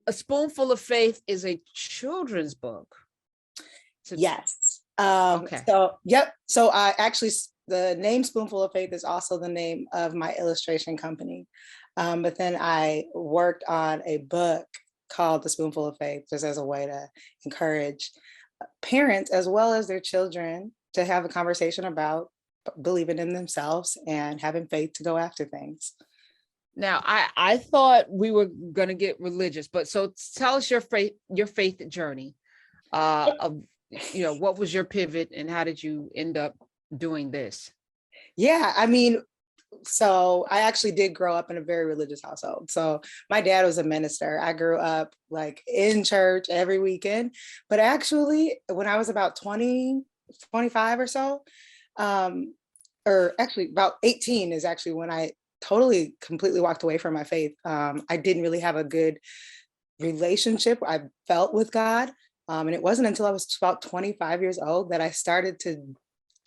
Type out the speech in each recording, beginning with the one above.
A Spoonful of Faith is a children's book. Yes. Okay. So I actually, the name Spoonful of Faith is also the name of my illustration company. But then I worked on a book called The Spoonful of Faith, just as a way to encourage parents as well as their children to have a conversation about believing in themselves and having faith to go after things. Now, I thought we were going to get religious, but so tell us your faith journey. What was your pivot and how did you end up doing this? Yeah, I mean, so I actually did grow up in a very religious household. So my dad was a minister. I grew up like in church every weekend, but actually when I was about 20, 25 or so, or actually about 18 is actually when I totally completely walked away from my faith. I didn't really have a good relationship I felt with God. And it wasn't until I was about 25 years old that I started to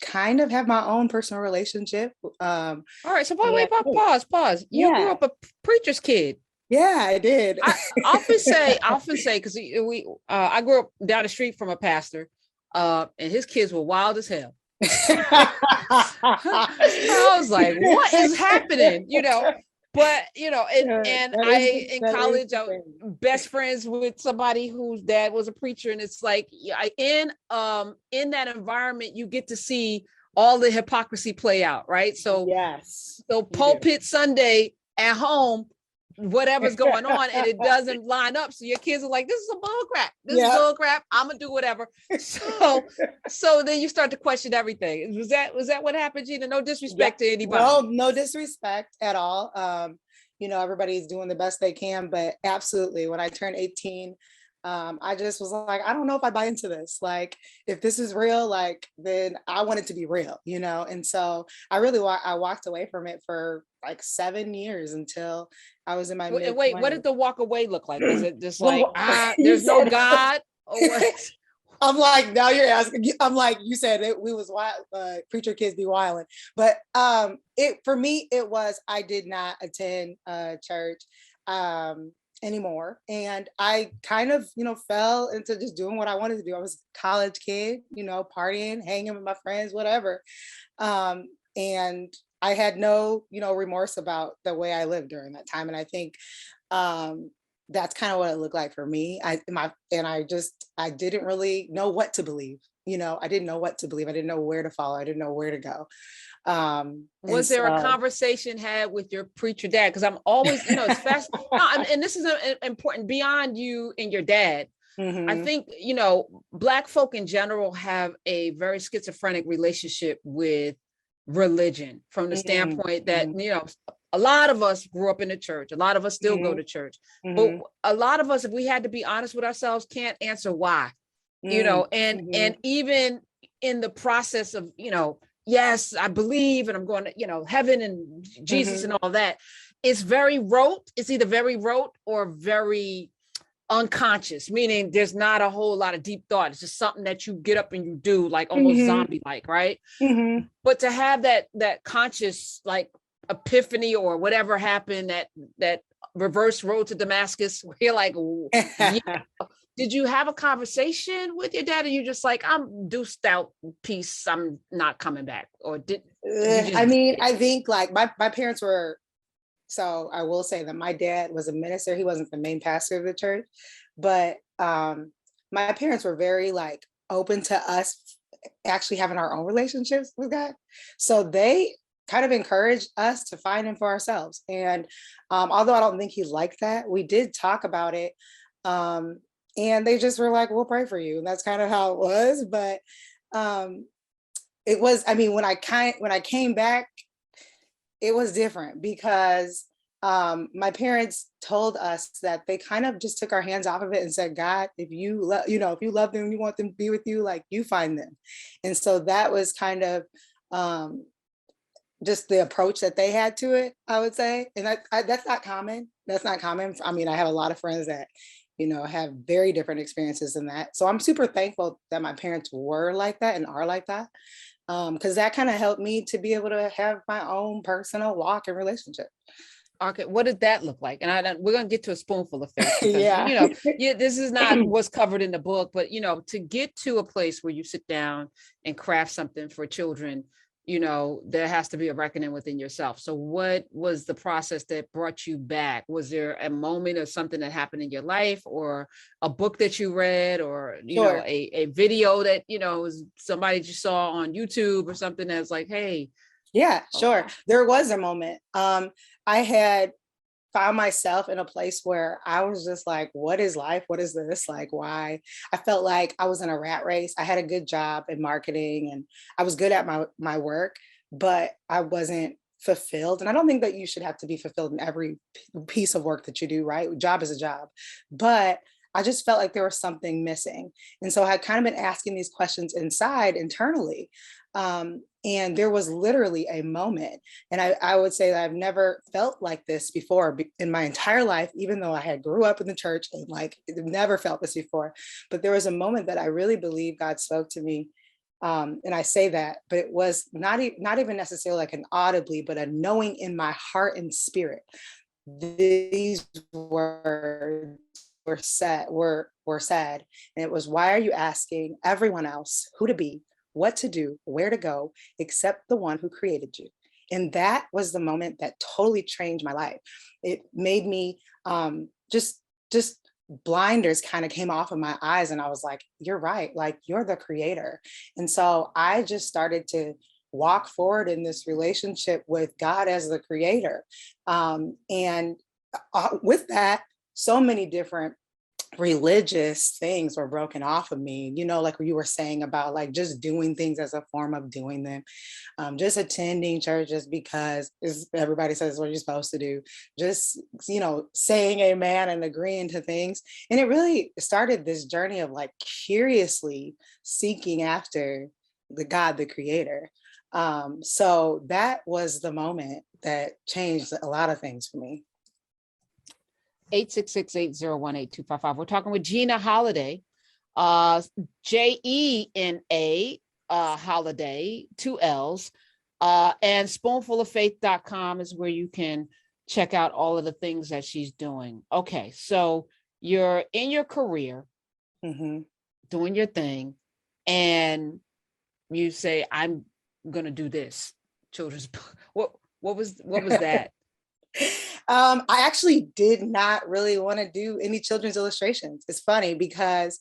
kind of have my own personal relationship. All right. So wait, pause. You grew up a preacher's kid. Yeah, I did. I often say, because I grew up down the street from a pastor, and his kids were wild as hell. I was like, what is happening? But and I in college I was best friends with somebody whose dad was a preacher, and it's like in that environment you get to see all the hypocrisy play out, right? So pulpit Sunday at home, whatever's going on, and it doesn't line up. So your kids are like, this is a bull crap. This is bull crap. I'm gonna do whatever. So then you start to question everything. Was that what happened, Jena? No disrespect to anybody. No disrespect at all. Everybody's doing the best they can, but absolutely, when I turned 18, I just was like, I don't know if I buy into this. Like, if this is real, like, then I want it to be real, And so I walked away from it for like 7 years until I was in my mid-20s. Wait, what did the walk away look like? Was it just like, there's no God? Or what? I'm like, now you're asking. I'm like, you said it, we was wild, preacher kids be wilding. But for me, it was, I did not attend church anymore. And I kind of, fell into just doing what I wanted to do. I was a college kid, partying, hanging with my friends, whatever. And I had no, remorse about the way I lived during that time. And I think that's kind of what it looked like for me. I didn't really know what to believe. I didn't know what to believe. I didn't know where to follow. I didn't know where to go. Was there a conversation had with your preacher dad? Because I'm always, it's fast. And this is important beyond you and your dad. Mm-hmm. I think, Black folk in general have a very schizophrenic relationship with religion from the standpoint that, a lot of us grew up in the church. A lot of us still go to church. But a lot of us, if we had to be honest with ourselves, can't answer why, and even in the process of, yes, I believe, and I'm going to, heaven and Jesus and all that. It's very rote. It's either very rote or very unconscious, meaning there's not a whole lot of deep thought. It's just something that you get up and you do, like almost zombie-like, right? But to have that conscious, like, epiphany or whatever happened, that reverse road to Damascus, where you're like, did you have a conversation with your dad? Or you just like, I'm deuced out, peace, I'm not coming back? Or did I think like my parents were, so I will say that my dad was a minister. He wasn't the main pastor of the church, but my parents were very like open to us actually having our own relationships with God. So they kind of encouraged us to find him for ourselves. And although I don't think he liked that, we did talk about it. And they just were like, we'll pray for you. And that's kind of how it was. But it was, when I came back, it was different because my parents told us that they kind of just took our hands off of it and said, God, if you love, if you love them, you want them to be with you, like, you find them. And so that was kind of just the approach that they had to it, I would say. And that's not common. That's not common. I have a lot of friends that, have very different experiences than that. So I'm super thankful that my parents were like that and are like that. Because that kind of helped me to be able to have my own personal walk and relationship. Okay, what did that look like? And we're gonna get to a spoonful of faith because Yeah. this is not what's covered in the book, but to get to a place where you sit down and craft something for children, there has to be a reckoning within yourself. So what was the process that brought you back? Was there a moment or something that happened in your life, or a book that you read, or Sure. a video that was somebody you saw on YouTube or something that's like, hey. Yeah, sure. There was a moment. I had found myself in a place where I was just like, what is life? What is this? Like, why? I felt like I was in a rat race. I had a good job in marketing and I was good at my work, but I wasn't fulfilled. And I don't think that you should have to be fulfilled in every piece of work that you do, right? Job is a job. But I just felt like there was something missing. And so I had kind of been asking these questions inside internally. And there was literally a moment, and I would say that I've never felt like this before in my entire life, even though I had grew up in the church and like never felt this before. But there was a moment that I really believe God spoke to me. And I say that, but it was not even necessarily like an audibly, but a knowing in my heart and spirit. These words were said, and it was, why are you asking everyone else who to be, what to do, where to go, except the one who created you? And that was the moment that totally changed my life. It made me just blinders kind of came off of my eyes, and I was like, you're right, like you're the creator. And so I just started to walk forward in this relationship with God as the creator. And with that, so many different religious things were broken off of me, like you were saying about like just doing things as a form of doing them, just attending church just because everybody says what you're supposed to do, just saying amen and agreeing to things. And it really started this journey of like curiously seeking after the God, the creator. So that was the moment that changed a lot of things for me. 866-801-8255. We're talking with Jena Holliday, Jena Holliday, 2 L's, and spoonfuloffaith.com is where you can check out all of the things that she's doing. Okay, so you're in your career, doing your thing, and you say, I'm gonna do this children's book. What was that? I actually did not really want to do any children's illustrations. It's funny because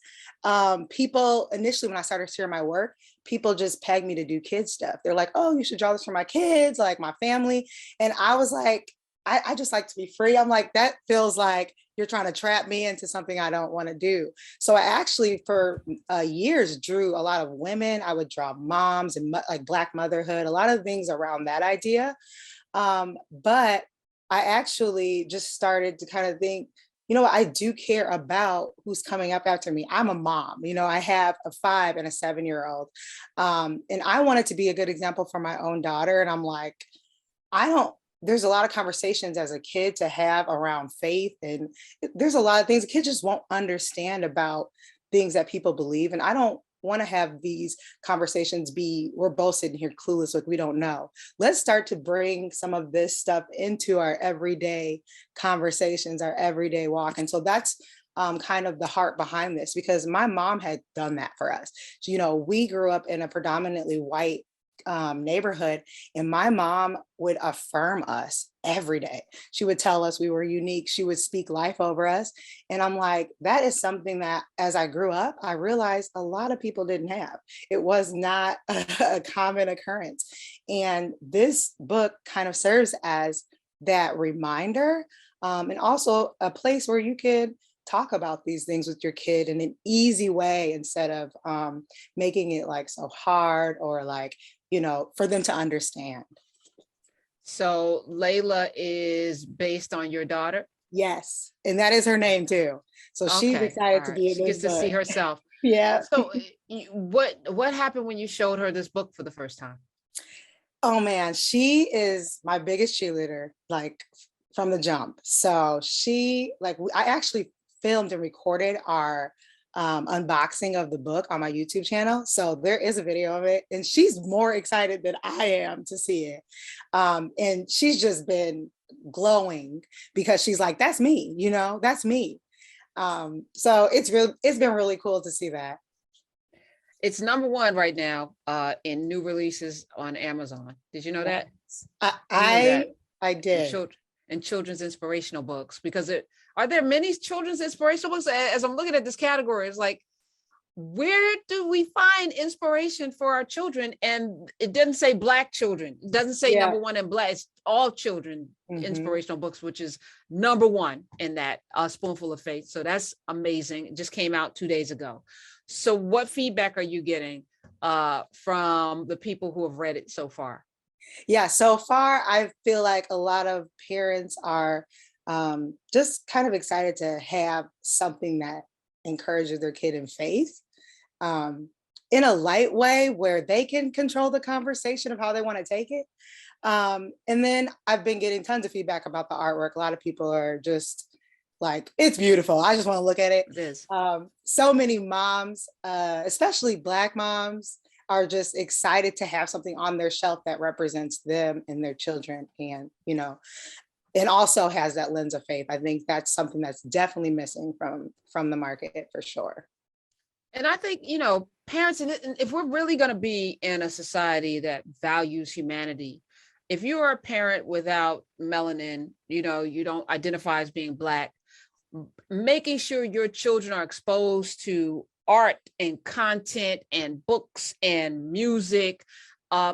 people initially, when I started sharing my work, people just pegged me to do kids stuff. They're like, oh, you should draw this for my kids, like my family. And I was like, I just like to be free. I'm like, that feels like you're trying to trap me into something I don't want to do. So I actually, for years, drew a lot of women. I would draw moms and like Black motherhood, a lot of things around that idea. But I actually just started to kind of think, I do care about who's coming up after me. I'm a mom, I have a 5 and a 7-year-old. And I wanted to be a good example for my own daughter. And I'm like, there's a lot of conversations as a kid to have around faith. And there's a lot of things kids just won't understand about things that people believe. And I don't want to have these conversations we're both sitting here clueless, like we don't know. Let's start to bring some of this stuff into our everyday conversations, our everyday walk. And so that's kind of the heart behind this, because my mom had done that for us. So, we grew up in a predominantly white neighborhood, and my mom would affirm us every day. She would tell us we were unique. She would speak life over us. And I'm like, that is something that as I grew up, I realized a lot of people didn't have. It was not a common occurrence. And this book kind of serves as that reminder, and also a place where you could talk about these things with your kid in an easy way, instead of making it like so hard or like, for them to understand. So Layla is based on your daughter? Yes. And that is her name too. So she's excited to be in this book. She gets to see herself. Yeah. So what happened when you showed her this book for the first time? Oh man, she is my biggest cheerleader, like from the jump. So I actually filmed and recorded our unboxing of the book on my YouTube channel. So there is a video of it, and she's more excited than I am to see it. And she's just been glowing because she's like, that's me, that's me. So it's been really cool to see that. It's number one right now in new releases on Amazon. Did you know that? I did. And children's inspirational books, because are there many children's inspirational books? As I'm looking at this category, it's like, where do we find inspiration for our children? And it doesn't say Black children. It doesn't say number one in Black. It's all children inspirational books, which is number one in that Spoonful of Faith. So that's amazing. It just came out 2 days ago. So what feedback are you getting from the people who have read it so far? Yeah, so far, I feel like a lot of parents are just kind of excited to have something that encourages their kid in faith in a light way where they can control the conversation of how they want to take it. And then I've been getting tons of feedback about the artwork. A lot of people are just like, it's beautiful. I just want to look at it. It is. So many moms, especially Black moms, are just excited to have something on their shelf that represents them and their children, and it also has that lens of faith. I think that's something that's definitely missing from the market for sure. And I think, parents, and if we're really going to be in a society that values humanity, if you are a parent without melanin, you don't identify as being Black, making sure your children are exposed to art and content and books and music.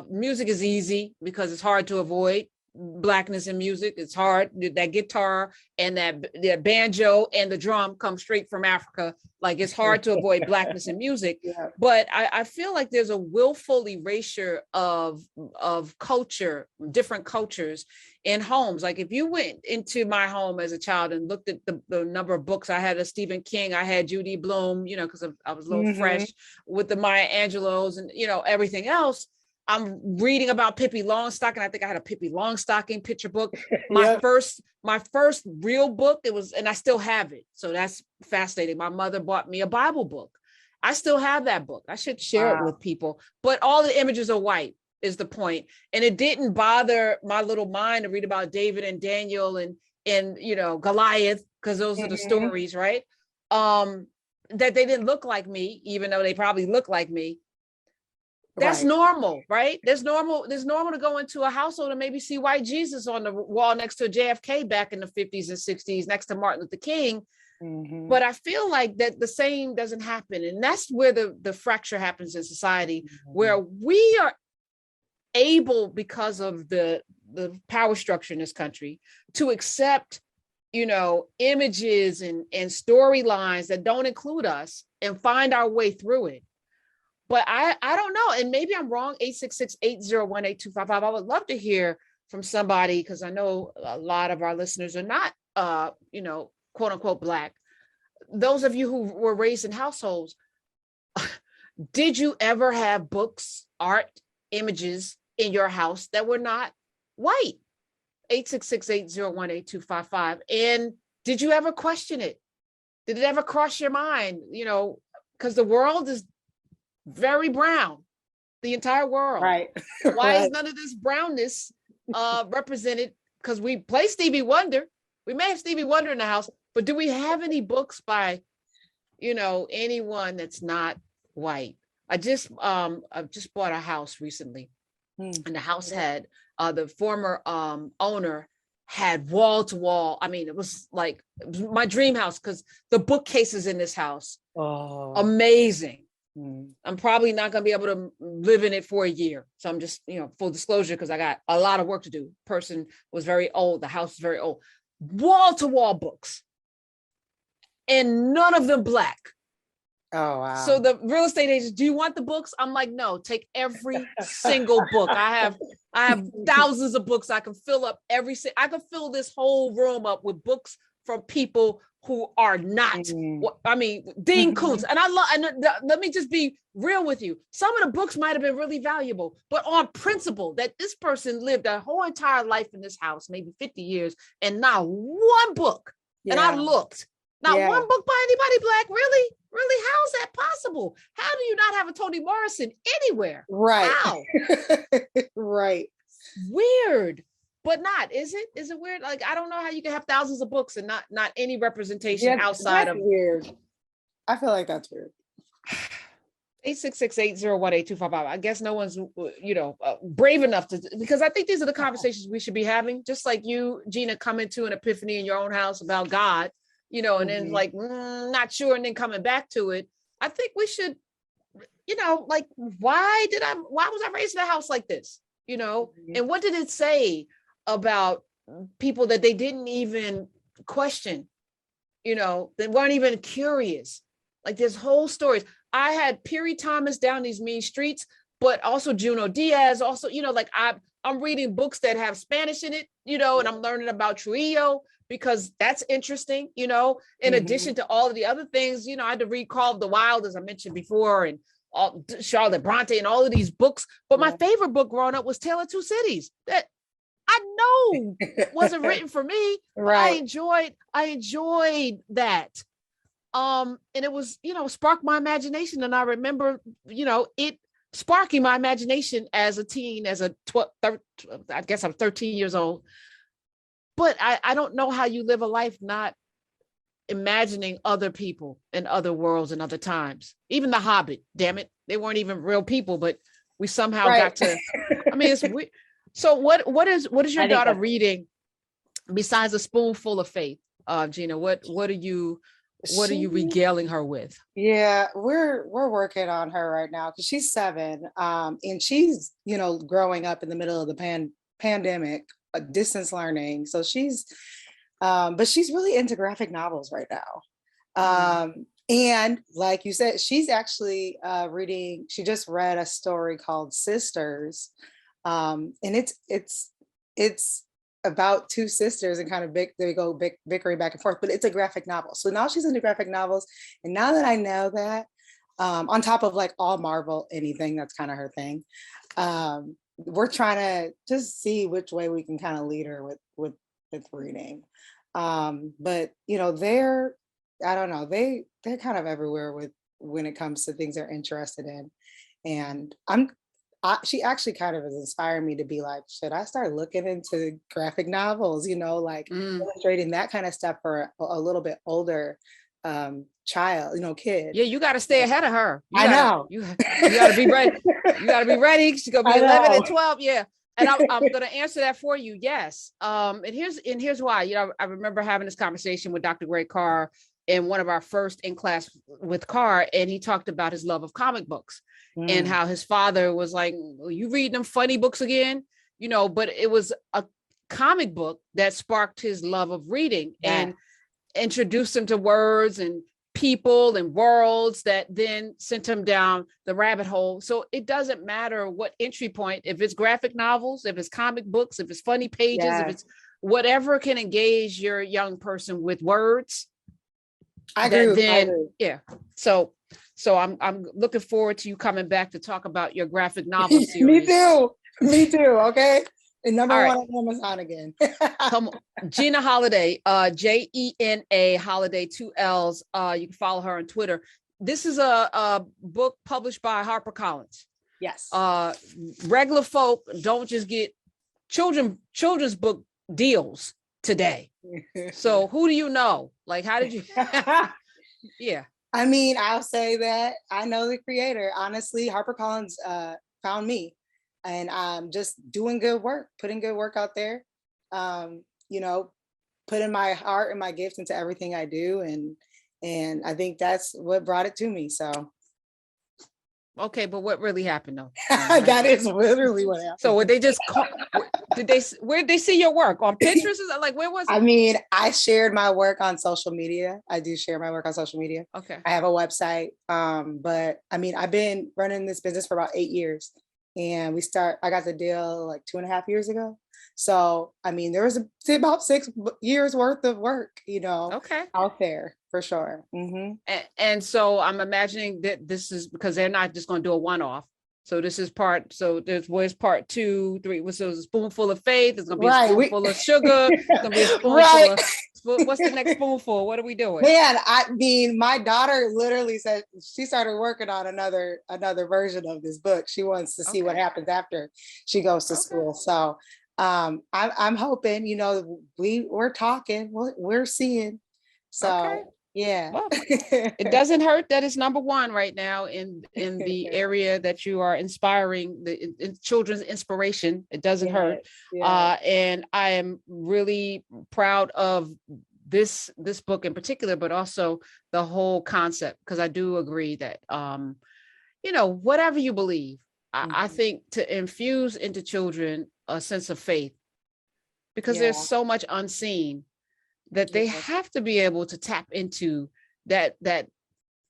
Music is easy because it's hard to avoid. Blackness in music, it's hard. That guitar and that banjo and the drum come straight from Africa. Like, it's hard to avoid Blackness in music. Yeah. But I feel like there's a willful erasure of culture, different cultures in homes. Like, if you went into my home as a child and looked at the number of books, I had a Stephen King, I had Judy Blume, because I was a little fresh with the Maya Angelos and everything else. I'm reading about Pippi Longstocking. I think I had a Pippi Longstocking picture book. My first real book, and I still have it. So that's fascinating. My mother bought me a Bible book. I still have that book. I should share it with people, but all the images are white is the point. And it didn't bother my little mind to read about David and Daniel and Goliath, because those are the stories, right? That they didn't look like me, even though they probably look like me. That's normal, right? There's normal to go into a household and maybe see white Jesus on the wall next to JFK back in the 50s and 60s, next to Martin Luther King. But I feel like that the same doesn't happen. And that's where the fracture happens in society, where we are able, because of the power structure in this country, to accept, images and storylines that don't include us and find our way through it. But I don't know, and maybe I'm wrong. 866-801-8255. I would love to hear from somebody, because I know a lot of our listeners are not, quote unquote Black. Those of you who were raised in households, did you ever have books, art, images in your house that were not white? 866-801-8255. And did you ever question it? Did it ever cross your mind? Because the world is very brown, the entire world. Right. Why is none of this brownness represented? Because we play Stevie Wonder. We may have Stevie Wonder in the house, but do we have any books by, anyone that's not white? I just bought a house recently, and the house had the former owner had wall to wall. I mean, it was my dream house, because the bookcases in this house, amazing. I'm probably not going to be able to live in it for a year. So I'm just, full disclosure, because I got a lot of work to do. Person was very old. The house is very old. Wall to wall books. And none of them Black. Oh, wow. So the real estate agents, do you want the books? I'm like, no, take every single book. I have thousands of books. I can fill up I can fill this whole room up with books from people who are not, Dean Koontz. And let me just be real with you. Some of the books might've been really valuable, but on principle that this person lived a whole entire life in this house, maybe 50 years, and not one book. Yeah. And I looked, not one book by anybody Black. Really? Really? How's that possible? How do you not have a Toni Morrison anywhere? Right. How? Right. Weird. but not, is it? Is it weird? Like, I don't know how you can have thousands of books and not any representation outside of weird. I feel like that's weird. 866-801-8255. I guess no one's, brave enough to, because I think these are the conversations we should be having, just like you, Jena, coming to an epiphany in your own house about God, and then like, not sure, and then coming back to it. I think we should, like, why was I raised in a house like this? And what did it say about people that they didn't even question? They weren't even curious. Like, there's whole stories. I had Perry Thomas down these mean streets, but also Junot Diaz, also, like I'm reading books that have Spanish in it, and I'm learning about Trujillo because that's interesting, in addition to all of the other things, I had to read Call of the Wild, as I mentioned before, and Charlotte Bronte and all of these books. But my favorite book growing up was Tale of Two Cities, that I know wasn't written for me. Right. I enjoyed that. And it was, sparked my imagination. And I remember, it sparking my imagination as a teen, as a 12, I guess I'm 13 years old. But I don't know how you live a life not imagining other people and other worlds and other times. Even The Hobbit, damn it, they weren't even real people, but we somehow got to. I mean, it's weird. So what is your daughter reading besides A Spoonful of Faith, Jena? What are you regaling her with? Yeah, we're working on her right now because she's 7, and she's growing up in the middle of the pandemic, distance learning. So she's but she's really into graphic novels right now. And like you said, she's actually reading. She just read a story called Sisters, and it's about 2 sisters and kind of they go bickering back and forth, but it's a graphic novel. So now she's into graphic novels. And now that I know that, on top of like all Marvel, anything, that's kind of her thing. We're trying to just see which way we can kind of lead her with reading. But I don't know, they're kind of everywhere when it comes to things they're interested in. And she actually kind of has inspired me to be like, should I start looking into graphic novels, like illustrating that kind of stuff for a little bit older child, kid. Yeah, you got to stay ahead of her. I know. You got to be ready. You got to be ready. She's going to be 11 and 12. Yeah. And I'm going to answer that for you. Yes. And here's why. I remember having this conversation with Dr. Greg Carr in one of our first in class with Carr, and he talked about his love of comic books and how his father was like, well, you read them funny books again, but it was a comic book that sparked his love of reading and introduced him to words and people and worlds that then sent him down the rabbit hole. So it doesn't matter what entry point, if it's graphic novels, if it's comic books, if it's funny pages, if it's whatever can engage your young person with words. I agree. Yeah. So I'm looking forward to you coming back to talk about your graphic novel series. Me too. Okay. And number one on Amazon again. Come on. Jena Holliday, Jena Holliday, 2 L's. You can follow her on Twitter. This is a book published by HarperCollins. Yes. Regular folk don't just get children's book deals today. So who do you know? Like, how did you? Yeah. I mean, I'll say that I know the creator. Honestly, HarperCollins found me, and I'm just doing good work, putting good work out there. Putting my heart and my gift into everything I do, and I think that's what brought it to me. So. Okay, but what really happened though? That is literally what happened. So would they just where did they see your work? On Pinterest? Like, where was it? I mean, I shared my work on social media. I do share my work on social media. Okay. I have a website. But I mean, I've been running this business for about 8 years, and I got the deal like 2.5 years ago. So, I mean, there was about 6 years worth of work, out there for sure. Mm-hmm. And so I'm imagining that this is because they're not just going to do a one-off. So this is there's part 2, 3. So it's a spoonful of faith. There's going to be a spoonful of sugar. It's going to be a spoonful of, what's the next spoonful? What are we doing? Man, I mean, my daughter literally said she started working on another version of this book. She wants to see what happens after she goes to school. So I'm hoping, we're talking, we're seeing. So okay. yeah. Well, it doesn't hurt that it's number one right now in the area that you are inspiring, in children's inspiration. It doesn't hurt. And I am really proud of this book in particular, but also the whole concept, because I do agree that whatever you believe, I think to infuse into children a sense of faith, because there's so much unseen that they have to be able to tap into that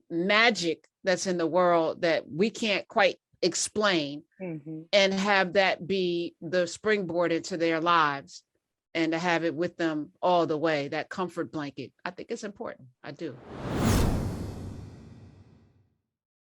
magic that's in the world that we can't quite explain, and have that be the springboard into their lives, and to have it with them all the way, that comfort blanket. I think it's important. I do.